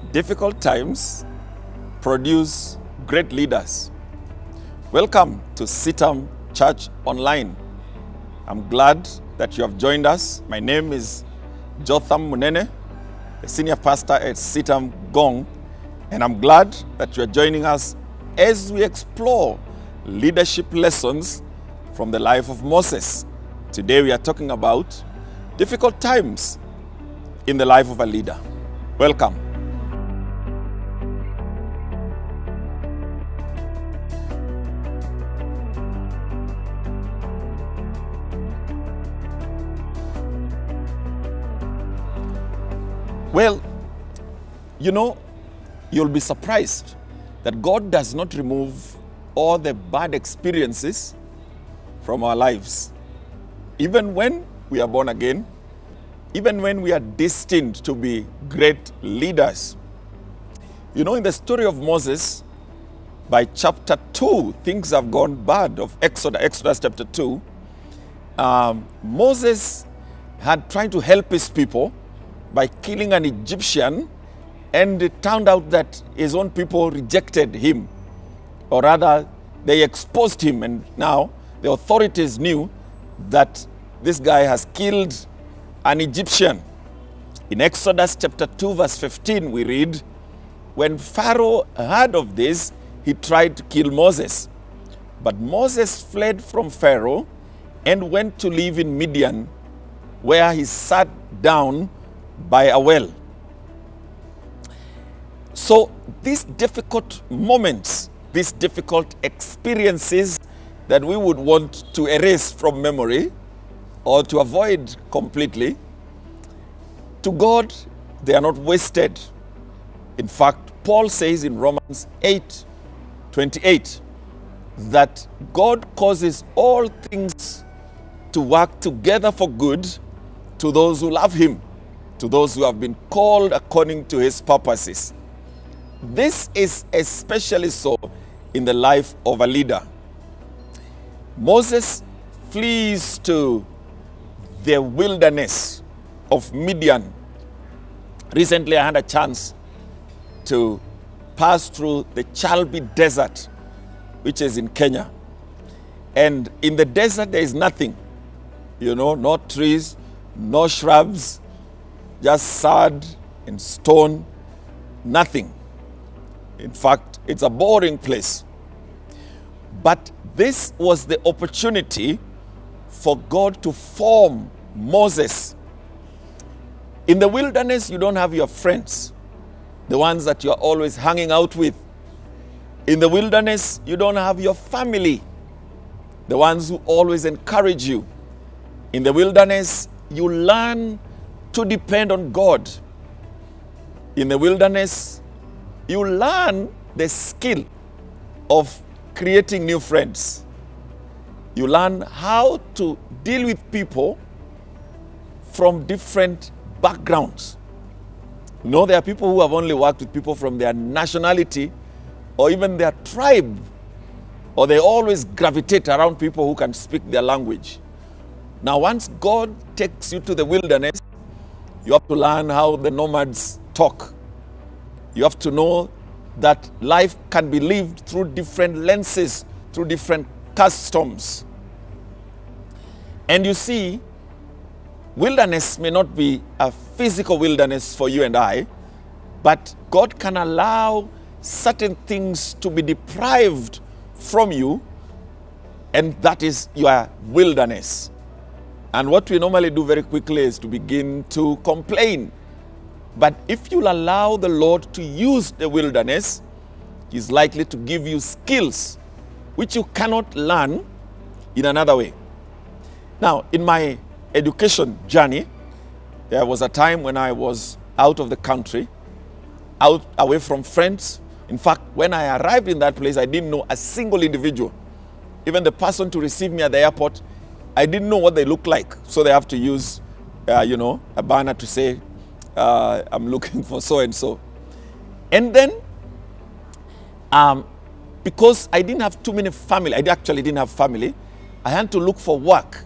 Difficult times produce great leaders. Welcome to CITAM Church Online. I'm glad that you have joined us. My name is Jotham Munene, the senior pastor at CITAM Gong, and I'm glad that you are joining us as we explore leadership lessons from the life of Moses. Today we are talking about difficult times in the life of a leader. Welcome. Well, you'll be surprised that God does not remove all the bad experiences from our lives. Even when we are born again, even when we are destined to be great leaders. In the story of Moses, by chapter 2, things have gone bad of Exodus chapter 2. Moses had tried to help his people by killing an Egyptian, and it turned out that his own people rejected him, or rather they exposed him, and now the authorities knew that this guy has killed an Egyptian. In Exodus chapter 2 verse 15 we read, when Pharaoh heard of this, he tried to kill Moses. But Moses fled from Pharaoh and went to live in Midian, where he sat down by a well. So these difficult moments, these difficult experiences that we would want to erase from memory or to avoid completely, to God, they are not wasted. In fact, Paul says in Romans 8:28 that God causes all things to work together for good to those who love him, to those who have been called according to his purposes. This is especially so in the life of a leader. Moses flees to the wilderness of Midian. Recently, I had a chance to pass through the Chalbi Desert, which is in Kenya. And in the desert, there is nothing. No trees, no shrubs, just sand and stone, nothing. In fact, it's a boring place. But this was the opportunity for God to form Moses. In the wilderness, you don't have your friends, the ones that you're always hanging out with. In the wilderness, you don't have your family, the ones who always encourage you. In the wilderness, you learn to depend on God. In the wilderness, you learn the skill of creating new friends. You learn how to deal with people from different backgrounds. There are people who have only worked with people from their nationality or even their tribe, or they always gravitate around people who can speak their language. Now, once God takes you to the wilderness, you have to learn how the nomads talk. You have to know that life can be lived through different lenses, through different customs. And you see, wilderness may not be a physical wilderness for you and I, but God can allow certain things to be deprived from you, and that is your wilderness. And what we normally do very quickly is to begin to complain. But if you'll allow the Lord to use the wilderness, He's likely to give you skills which you cannot learn in another way. Now, in my education journey, there was a time when I was out of the country, away from friends. In fact, when I arrived in that place, I didn't know a single individual. Even the person to receive me at the airport, I didn't know what they looked like. So they have to use, a banner to say, I'm looking for so-and-so. And then, because I didn't have too many family, I actually didn't have family, I had to look for work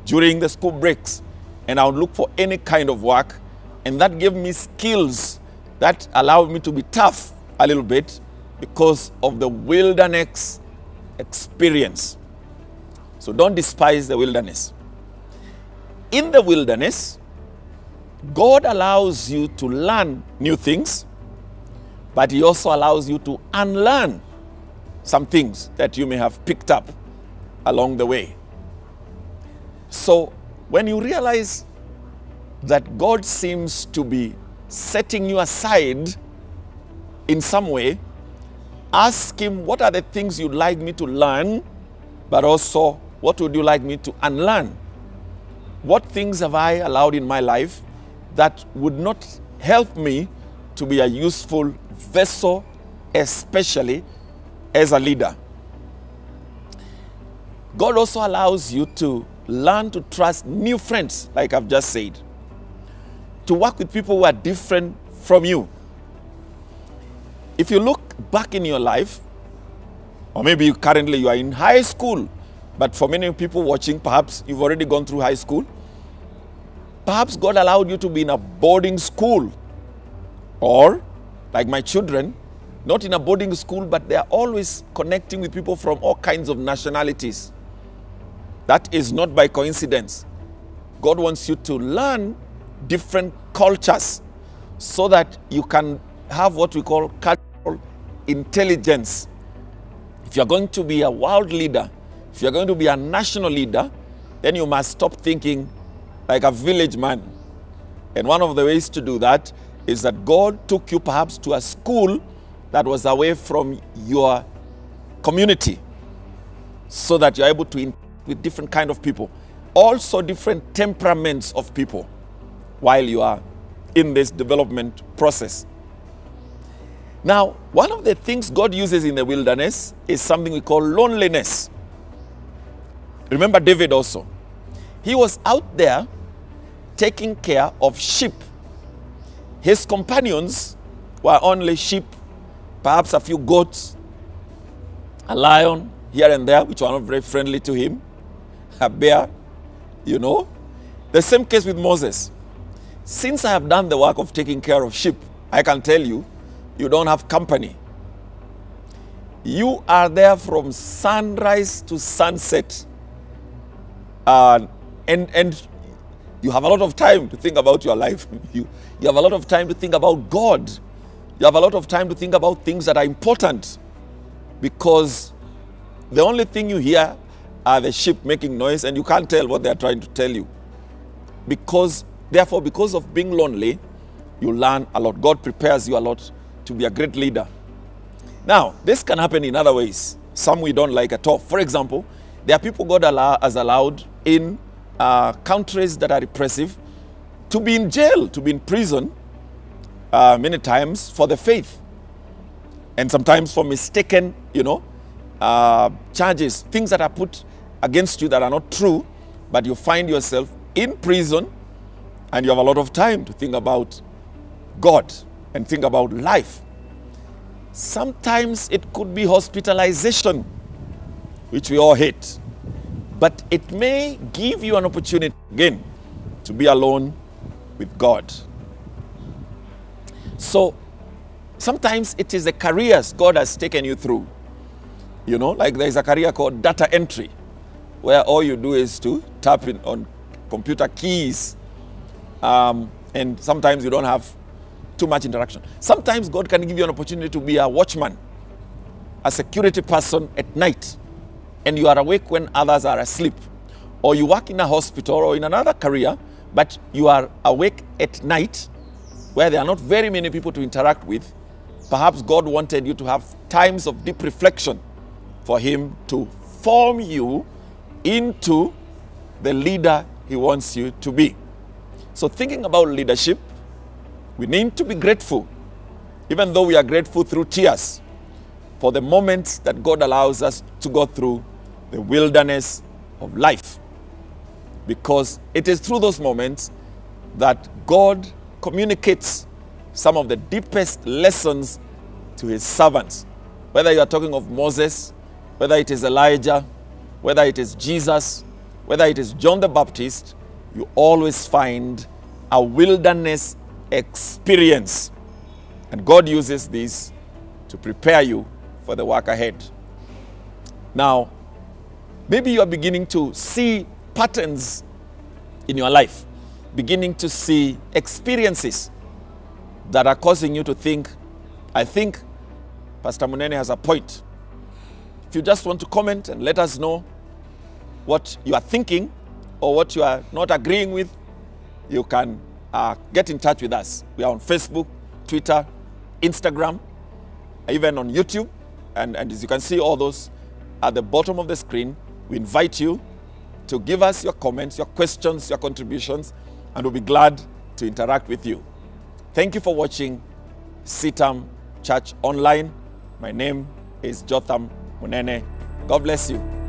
during the school breaks. And I would look for any kind of work. And that gave me skills that allowed me to be tough a little bit because of the wilderness experience. So don't despise the wilderness. In the wilderness, God allows you to learn new things, but He also allows you to unlearn some things that you may have picked up along the way. So when you realize that God seems to be setting you aside in some way, ask Him, what are the things you'd like me to learn, but also what would you like me to unlearn? What things have I allowed in my life that would not help me to be a useful vessel, especially as a leader? God also allows you to learn to trust new friends, like I've just said, to work with people who are different from you. If you look back in your life, or maybe currently you are in high school, but for many people watching, perhaps you've already gone through high school. Perhaps God allowed you to be in a boarding school, or like my children, not in a boarding school, but they are always connecting with people from all kinds of nationalities. That is not by coincidence. God wants you to learn different cultures so that you can have what we call cultural intelligence. If you're going to be a world leader, if you're going to be a national leader, then you must stop thinking like a village man. And one of the ways to do that is that God took you perhaps to a school that was away from your community, so that you're able to interact with different kind of people, also different temperaments of people, while you are in this development process. Now, one of the things God uses in the wilderness is something we call loneliness. Remember David also. He was out there taking care of sheep. His companions were only sheep, perhaps a few goats, a lion here and there, which were not very friendly to him, a bear, you know. The same case with Moses. Since I have done the work of taking care of sheep, I can tell you, you don't have company. You are there from sunrise to sunset. And you have a lot of time to think about your life. You have a lot of time to think about God. You have a lot of time to think about things that are important, because the only thing you hear are the sheep making noise, and you can't tell what they are trying to tell you. Therefore, because of being lonely, you learn a lot. God prepares you a lot to be a great leader. Now, this can happen in other ways. Some we don't like at all. For example, there are people God has allowed in countries that are repressive to be in jail, to be in prison, many times for the faith. And sometimes for mistaken, charges, things that are put against you that are not true, but you find yourself in prison and you have a lot of time to think about God and think about life. Sometimes it could be hospitalization, which we all hate, but it may give you an opportunity again to be alone with God. So sometimes it is the careers God has taken you through. Like there's a career called data entry, where all you do is to tap in on computer keys, and sometimes you don't have too much interaction. Sometimes God can give you an opportunity to be a watchman, a security person at night, and you are awake when others are asleep. Or you work in a hospital or in another career, but you are awake at night where there are not very many people to interact with. Perhaps God wanted you to have times of deep reflection for Him to form you into the leader He wants you to be. So thinking about leadership, we need to be grateful, even though we are grateful through tears, for the moments that God allows us to go through the wilderness of life. Because it is through those moments that God communicates some of the deepest lessons to His servants. Whether you are talking of Moses, whether it is Elijah, whether it is Jesus, whether it is John the Baptist, you always find a wilderness experience And God uses these to prepare you for the work ahead. Now, maybe you are beginning to see patterns in your life, beginning to see experiences that are causing you to think, I think Pastor Munene has a point. If you just want to comment and let us know what you are thinking or what you are not agreeing with, you can get in touch with us. We are on Facebook, Twitter, Instagram, even on YouTube. And as you can see all those at the bottom of the screen, we invite you to give us your comments, your questions, your contributions, and we'll be glad to interact with you. Thank you for watching CITAM Church Online. My name is Jotham Munene. God bless you.